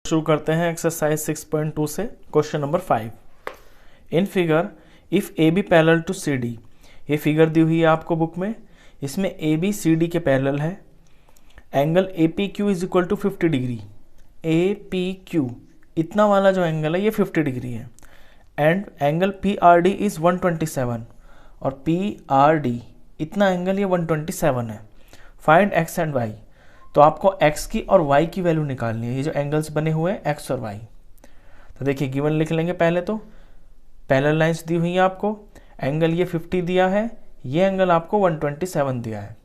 शुरू करते हैं एक्सरसाइज 6.2 से। Question number 5। In figure if A B parallel to C D, ये फिगर दी हुई है आपको बुक में। इसमें ए बी सी डी के पैरेलल है। Angle A P Q is equal to 50 degree. A P Q इतना वाला जो एंगल है ये 50 डिग्री है। And angle P R D is 127 और पी आर डी इतना एंगल ये 127 है। Find x and y. तो आपको x की और y की वैल्यू निकालनी है। ये जो एंगल्स बने हुए हैं x और y, तो देखिए गिवन लिख लेंगे पहले। तो पैरेलल लाइंस दी हुई है आपको। एंगल ये 50 दिया है, ये एंगल आपको 127 दिया है।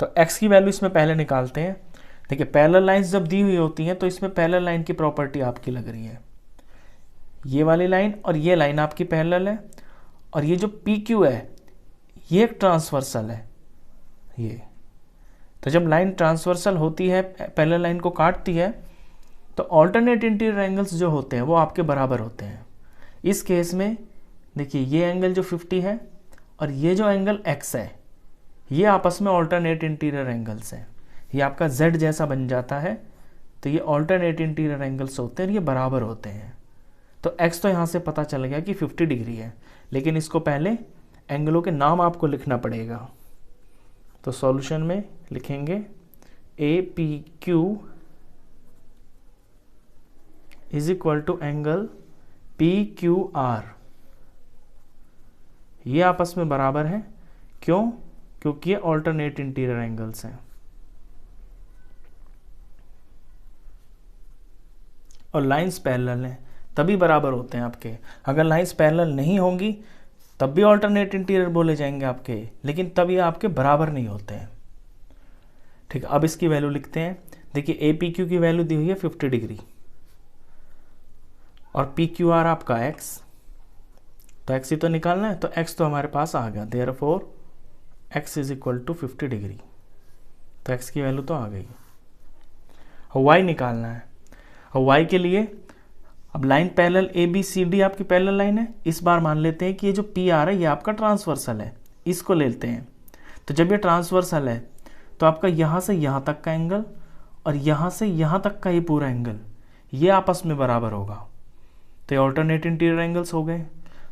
तो x की वैल्यू इसमें पहले निकालते हैं। देखिए पैरेलल लाइंस जब दी हुई होती हैं तो इसमें पैरेलल लाइन की प्रॉपर्टी आपकी लग रही है। ये वाली लाइन और ये लाइन आपकी पैरेलल है, और ये जो PQ है ये एक ट्रांसवर्सल है। ये तो जब लाइन ट्रांसवर्सल होती है, पैरेलल लाइन को काटती है, तो ऑल्टरनेट इंटीरियर एंगल्स जो होते हैं वो आपके बराबर होते हैं। इस केस में देखिए ये एंगल जो 50 है और ये जो एंगल x है ये आपस में ऑल्टरनेट इंटीरियर एंगल्स हैं। ये आपका z जैसा बन जाता है। तो ये ऑल्टरनेट इंटीरियर एंगल्स होते हैं और ये बराबर होते हैं। तो x तो यहाँ से पता चल गया कि 50 डिग्री है, लेकिन इसको पहले एंगलों के नाम आपको लिखना पड़ेगा। तो सॉल्यूशन में लिखेंगे A P Q is equal to angle P Q R. ये आपस में बराबर है। क्यों? क्योंकि ये ऑल्टरनेट इंटीरियर एंगल्स हैं और लाइंस पैरेलल हैं, तभी बराबर होते हैं आपके। अगर लाइंस पैरेलल नहीं होंगी तब भी ऑल्टरनेट इंटीरियर बोले जाएंगे आपके, लेकिन तब ये आपके बराबर नहीं होते हैं। ठीक है, अब इसकी वैल्यू लिखते हैं। देखिए ए पी क्यू की वैल्यू दी हुई है 50 डिग्री और पी क्यू आर आपका x। तो x ही तो निकालना है, तो x तो हमारे पास आ गया। Therefore x is equal to 50 degree. तो x की वैल्यू तो आ गई। और y निकालना है। और y के लिए अब line parallel A B C D आपकी पैरेलल लाइन है। इस बार मान लेते हैं कि ये जो पी आर है ये आपका ट्रांसवर्सल है, इसको लेते हैं। तो जब ये ट्रांसवर्सल है तो आपका यहाँ से यहाँ तक का एंगल और यहाँ से यहाँ तक का ये पूरा एंगल ये आपस में बराबर होगा। तो ये ऑल्टरनेट इंटीरियर एंगल्स हो गए।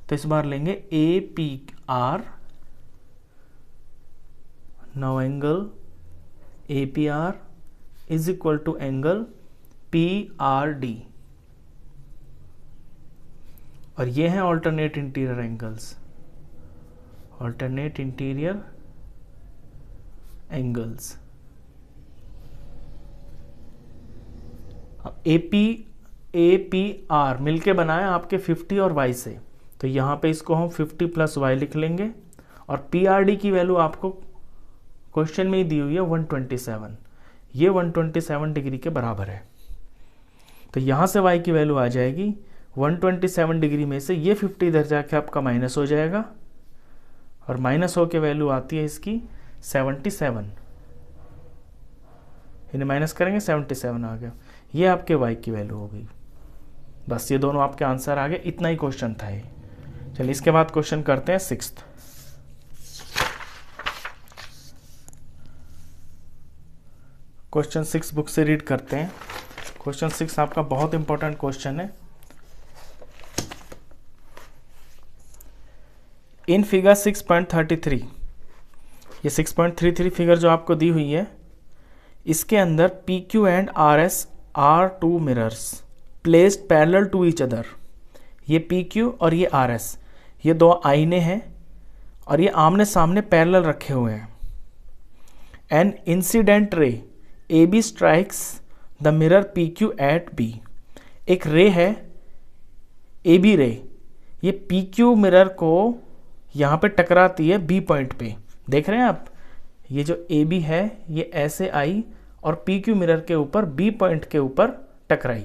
तो इस बार लेंगे A P R. Now angle A P R is equal to angle P R D, और ये है alternate interior angles. Alternate interior angles. अब ए पी आर मिलके बनाया आपके 50 और y से, तो यहाँ पे इसको हम 50 प्लस y लिख लेंगे। और पी आर डी की वैल्यू आपको क्वेश्चन में ही दी हुई है 127। ये 127 डिग्री के बराबर है। तो यहाँ से y की वैल्यू आ जाएगी 127 डिग्री में से ये 50 इधर जाके आपका माइनस हो जाएगा, और माइनस हो के वैल्यू आती है इसकी 77। इन्हें माइनस करेंगे 77 आ गया। ये आपके y की वैल्यू हो गई। बस ये दोनों आपके आंसर आ गए। इतना ही क्वेश्चन था ये। चलिए इसके बाद क्वेश्चन करते हैं 6th। क्वेश्चन 6 बुक से रीड करते हैं। क्वेश्चन 6 आपका बहुत इंपॉर्टेंट क्वेश्चन है। इन फिगर 6.33, ये 6.33 फिगर जो आपको दी हुई है, इसके अंदर P Q and R S are two mirrors placed parallel to each other. ये पी क्यू और ये आर एस, ये दो आईने हैं और ये आमने सामने पैरेलल रखे हुए हैं। An incident ray A B strikes the mirror P Q at B. एक रे है ए बी रे, ये पी क्यू मिरर को यहाँ पे टकराती है बी पॉइंट पे। देख रहे हैं आप, ये जो ए बी है ये ऐसे आई और पी क्यू मिरर के ऊपर बी पॉइंट के ऊपर टकराई।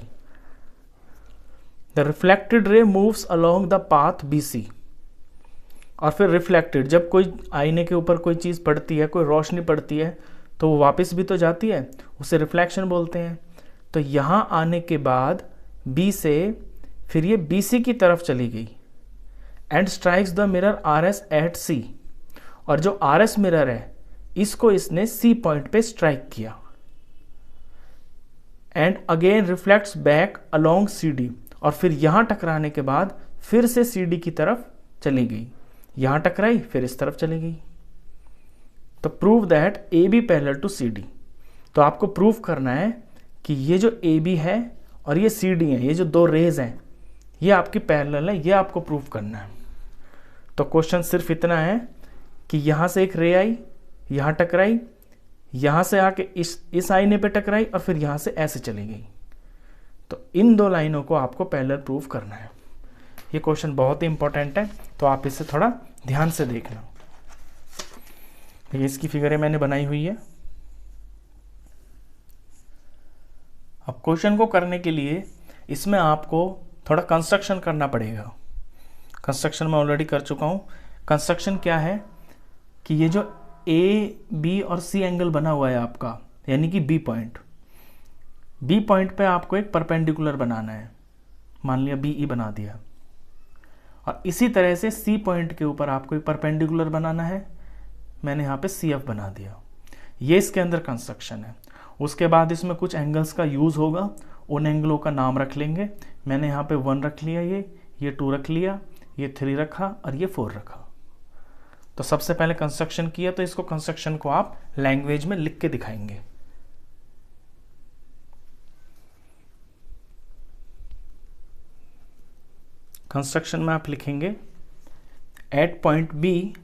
The reflected ray moves along the path B C. और फिर रिफ्लेक्टेड, जब कोई आईने के ऊपर कोई चीज़ पड़ती है, कोई रोशनी पड़ती है, तो वो वापस भी तो जाती है, उसे रिफ्लेक्शन बोलते हैं। तो यहाँ आने के बाद बी से फिर ये बी सी की तरफ चली गई and strikes the mirror R S at C. और जो आर एस मिरर है इसको इसने सी पॉइंट पे स्ट्राइक किया। And again reflects back along CD, और फिर यहाँ टकराने के बाद फिर से CD की तरफ चली गई, यहाँ टकराई फिर इस तरफ चली गई। तो prove that AB parallel to CD। तो आपको प्रूव करना है कि ये जो AB है और ये CD है, ये जो दो रेज हैं ये आपकी पैरेलल है, ये आपको प्रूव करना है। तो क्वेश्चन सिर्फ इतना है कि यहाँ से एक रे आई, यहाँ टकराई, यहाँ से आके इस आईने पे टकराई और फिर यहाँ से ऐसे चली गई। तो इन दो लाइनों को आपको पैरेलल प्रूव करना है। ये क्वेश्चन बहुत ही इंपॉर्टेंट है, तो आप इसे थोड़ा ध्यान से देखना। ये इसकी फिगरें मैंने बनाई हुई है। अब क्वेश्चन को करने के लिए इसमें आपको थोड़ा कंस्ट्रक्शन करना पड़ेगा। कंस्ट्रक्शन मैं ऑलरेडी कर चुका हूँ। कंस्ट्रक्शन क्या है कि ये जो AB और C एंगल बना हुआ है आपका, यानी कि B पॉइंट पे आपको एक परपेंडिकुलर बनाना है। मान लिया BE बना दिया, और इसी तरह से C पॉइंट के ऊपर आपको एक परपेंडिकुलर बनाना है। मैंने यहाँ पे CF बना दिया। ये इसके अंदर कंस्ट्रक्शन है। उसके बाद इसमें कुछ एंगल्स का यूज़ होगा, उन एंगलों का नाम रख लेंगे। मैंने यहाँ पे 1 रख लिया, ये 2 रख लिया, ये 3 रखा और ये 4 रखा। तो सबसे पहले कंस्ट्रक्शन किया, तो इसको कंस्ट्रक्शन को आप लैंग्वेज में लिख के दिखाएंगे। कंस्ट्रक्शन में आप लिखेंगे at point B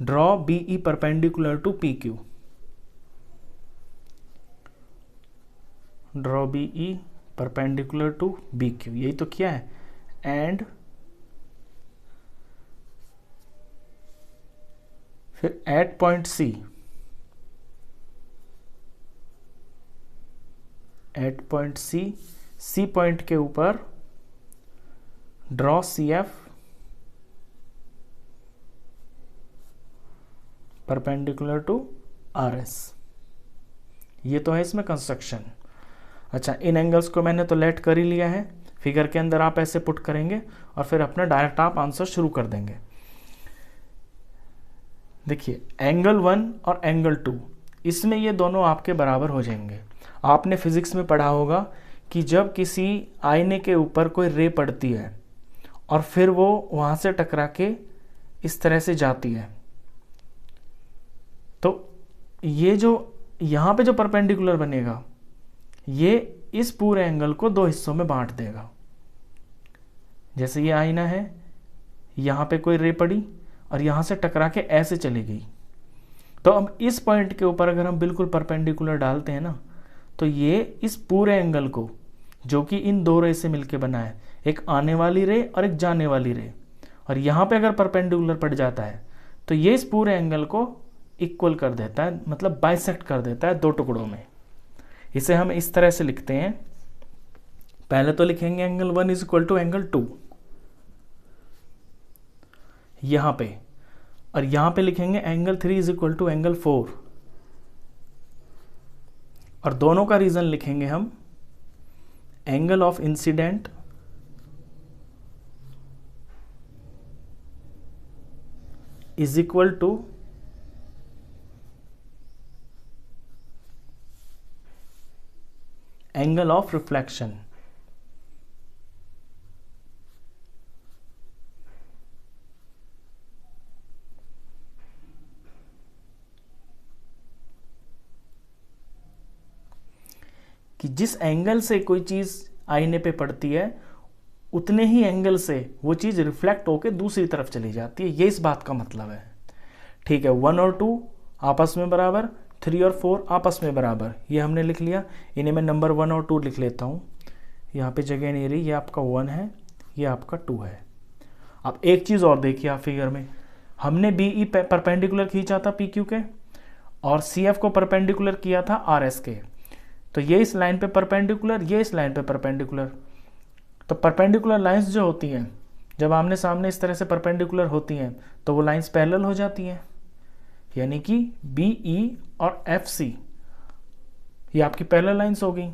draw BE perpendicular to PQ। Draw BE perpendicular to BQ, यही तो किया है। एंड फिर at point C, at point C point के ऊपर draw CF perpendicular to RS। ये तो है इसमें कंस्ट्रक्शन। अच्छा, इन एंगल्स को मैंने तो लेट कर ही लिया है। फिगर के अंदर आप ऐसे पुट करेंगे और फिर अपना डायरेक्ट आप आंसर शुरू कर देंगे। देखिए, एंगल 1 और एंगल 2, इसमें ये दोनों आपके बराबर हो जाएंगे। आपने फिजिक्स में पढ़ा होगा कि जब किसी आईने के ऊपर कोई रे पड़ती है और फिर वो वहाँ से टकरा के इस तरह से जाती है, तो ये जो यहाँ पे जो परपेंडिकुलर बनेगा, ये इस पूरे एंगल को 2 हिस्सों में बांट देगा। जैसे ये आईना है, यहाँ पे कोई रे पड़ी और यहाँ से टकरा के ऐसे चली गई, तो अब इस पॉइंट के ऊपर अगर हम बिल्कुल परपेंडिकुलर डालते हैं ना, तो ये इस पूरे एंगल को, जो कि इन 2 रे से मिलके बना है, एक आने वाली रे और एक जाने वाली रे, और यहाँ पे अगर परपेंडिकुलर पड़ जाता है तो ये इस पूरे एंगल को इक्वल कर देता है, मतलब बाइसेक्ट कर देता है 2 टुकड़ों में। इसे हम इस तरह से लिखते हैं। पहले तो लिखेंगे angle 1 is equal to angle 2 यहाँ पे, और यहाँ पे लिखेंगे angle 3 is equal to angle 4, और दोनों का रीजन लिखेंगे हम angle of incidence is equal to angle of reflection. कि जिस एंगल से कोई चीज आईने पे पड़ती है, उतने ही एंगल से वो चीज रिफ्लेक्ट होकर दूसरी तरफ चली जाती है। ये इस बात का मतलब है। ठीक है, 1 और 2 आपस में बराबर, 3 और 4 आपस में बराबर, ये हमने लिख लिया। इन्हें मैं नंबर 1 और 2 लिख लेता हूँ। यहाँ पे जगह नहीं रही, ये आपका 1 है, ये आपका 2 है। अब एक चीज़ और देखिए आप फिगर में, हमने BE परपेंडिकुलर खींचा था PQ के, और CF को परपेंडिकुलर किया था RS के। तो ये इस लाइन पे परपेंडिकुलर, ये इस लाइन पे परपेंडिकुलर। तो परपेंडिकुलर लाइंस जो होती हैं, जब आमने सामने इस तरह से परपेंडिकुलर होती हैं, तो वो लाइंस पैरेलल हो जाती हैं। यानी कि BE और FC ये आपकी पैरेलल लाइंस हो गई।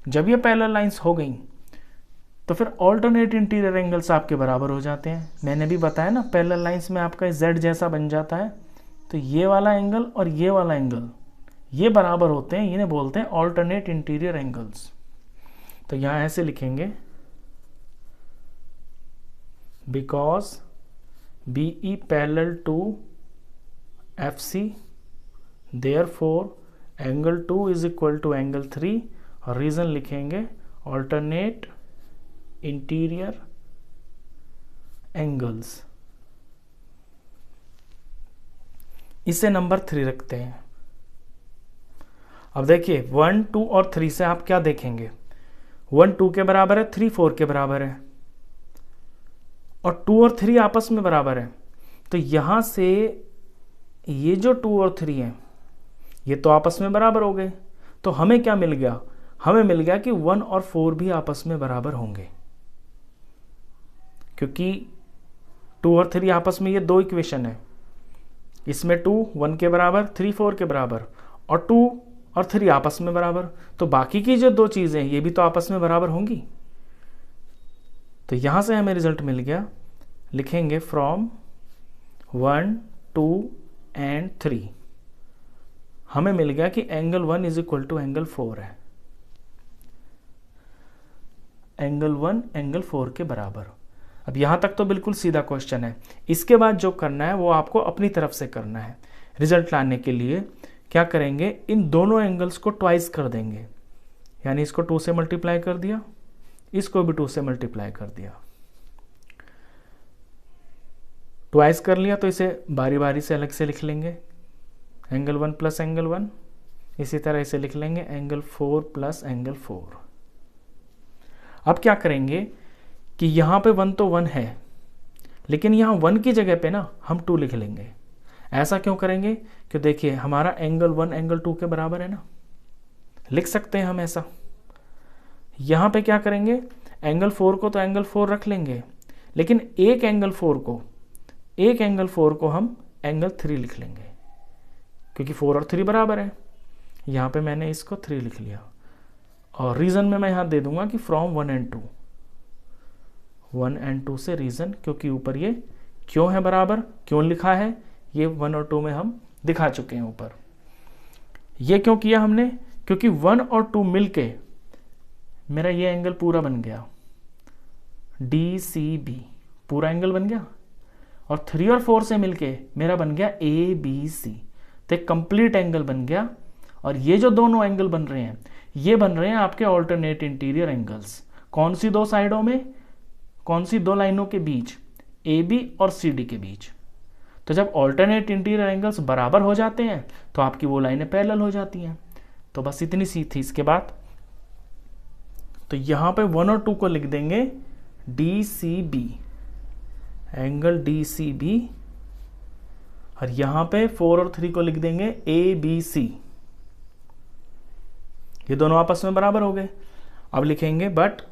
जब ये पैरेलल लाइंस हो गई तो फिर ऑल्टरनेट इंटीरियर एंगल्स आपके बराबर हो जाते हैं। मैंने भी बताया ना, पैरेलल लाइंस में आपका Z जैसा बन जाता है, तो ये वाला एंगल और ये वाला एंगल ये बराबर होते हैं, इन्हें बोलते हैं ऑल्टरनेट इंटीरियर एंगल्स। तो यहां ऐसे लिखेंगे because BE parallel to FC, therefore angle 2 is equal to angle 3, और रीजन लिखेंगे ऑल्टरनेट इंटीरियर एंगल्स। इसे नंबर 3 रखते हैं। अब देखिए 1, 2 और 3 से आप क्या देखेंगे, 1 2 के बराबर है, 3 4 के बराबर है, और 2 और 3 आपस में बराबर है। तो यहां से ये जो 2 और 3 है ये तो आपस में बराबर हो गए। तो हमें क्या मिल गया, हमें मिल गया कि 1 और 4 भी आपस में बराबर होंगे, क्योंकि 2 और 3 आपस में ये दो इक्वेशन है। इसमें 2 1 के बराबर, 3 4 के बराबर, और 2 और 3 आपस में बराबर। तो बाकी की जो दो चीजें ये भी तो आपस में बराबर होंगी। तो यहां से हमें रिजल्ट मिल गया, लिखेंगे फ्रॉम 1 2 एंड 3 हमें मिल गया कि angle 1 is equal to angle 4 है। एंगल 1 एंगल 4 के बराबर। अब यहां तक तो बिल्कुल सीधा क्वेश्चन है। इसके बाद जो करना है वो आपको अपनी तरफ से करना है। रिजल्ट लाने के लिए क्या करेंगे, इन दोनों एंगल्स को ट्वाइस कर देंगे, यानी इसको 2 से मल्टीप्लाई कर दिया, इसको भी 2 से मल्टीप्लाई कर दिया। ट्वाइस कर लिया तो इसे बारी बारी से अलग से लिख लेंगे, एंगल 1 प्लस एंगल 1। इसी तरह इसे लिख लेंगे एंगल 4 प्लस एंगल 4। अब क्या करेंगे कि यहां पे 1 तो 1 है, लेकिन यहां 1 की जगह पे ना हम 2 लिख लेंगे। ऐसा क्यों करेंगे, कि देखिए हमारा एंगल 1 एंगल 2 के बराबर है ना, लिख सकते हैं हम ऐसा। यहां पे क्या करेंगे, एंगल 4 को तो एंगल 4 रख लेंगे, लेकिन एक एंगल 4 को हम एंगल 3 लिख लेंगे, क्योंकि 4 और 3 बराबर है। यहां पे मैंने इसको 3 लिख लिया, और रीजन में मैं यहां दे दूंगा कि फ्रॉम 1 एंड 2। 1 एंड 2 से रीजन, क्योंकि ऊपर ये क्यों है बराबर, क्यों लिखा है, ये 1 और 2 में हम दिखा चुके हैं ऊपर। ये क्यों किया हमने, क्योंकि 1 और 2 मिलके मेरा ये एंगल पूरा बन गया, DCB पूरा एंगल बन गया, और 3 और 4 से मिलके मेरा बन गया ABC। तो एक कंप्लीट एंगल बन गया। और ये जो दोनों एंगल बन रहे हैं ये बन रहे हैं आपके ऑल्टरनेट इंटीरियर एंगल्स। कौन सी दो साइडों में, कौन सी दो लाइनों के बीच, AB और CD के बीच। तो जब ऑल्टरनेट इंटीरियर एंगल्स बराबर हो जाते हैं तो आपकी वो लाइनें पैरेलल हो जाती हैं। तो बस इतनी सी थी इसके बाद। तो यहां पे 1 और 2 को लिख देंगे DCB, एंगल DCB, और यहां पे 4 और 3 को लिख देंगे ABC। ये दोनों आपस में बराबर हो गए। अब लिखेंगे but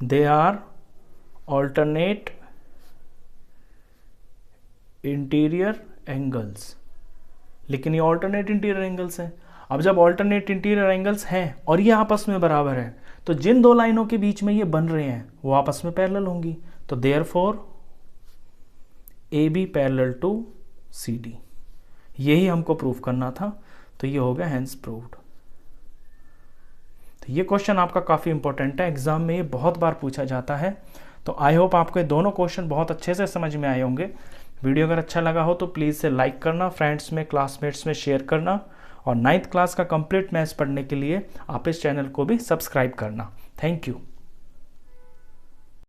they are alternate interior angles, लेकिन ये ऑल्टरनेट इंटीरियर एंगल्स है। अब जब ऑल्टरनेट इंटीरियर एंगल्स हैं और ये आपस में बराबर है, तो जिन दो लाइनों के बीच में ये बन रहे हैं वो आपस में पैरेलल होंगी। तो therefore AB parallel to CD, यही हमको प्रूफ करना था। तो ये हो गया हेंस प्रूव्ड। तो ये क्वेश्चन आपका काफ़ी इंपॉर्टेंट है, एग्जाम में ये बहुत बार पूछा जाता है। तो आई होप आपको ये दोनों क्वेश्चन बहुत अच्छे से समझ में आए होंगे। वीडियो अगर अच्छा लगा हो तो प्लीज़ से लाइक करना, फ्रेंड्स में, क्लासमेट्स में शेयर करना, और 9th क्लास का कंप्लीट मैथ्स पढ़ने के लिए आप इस चैनल को भी सब्सक्राइब करना। Thank you.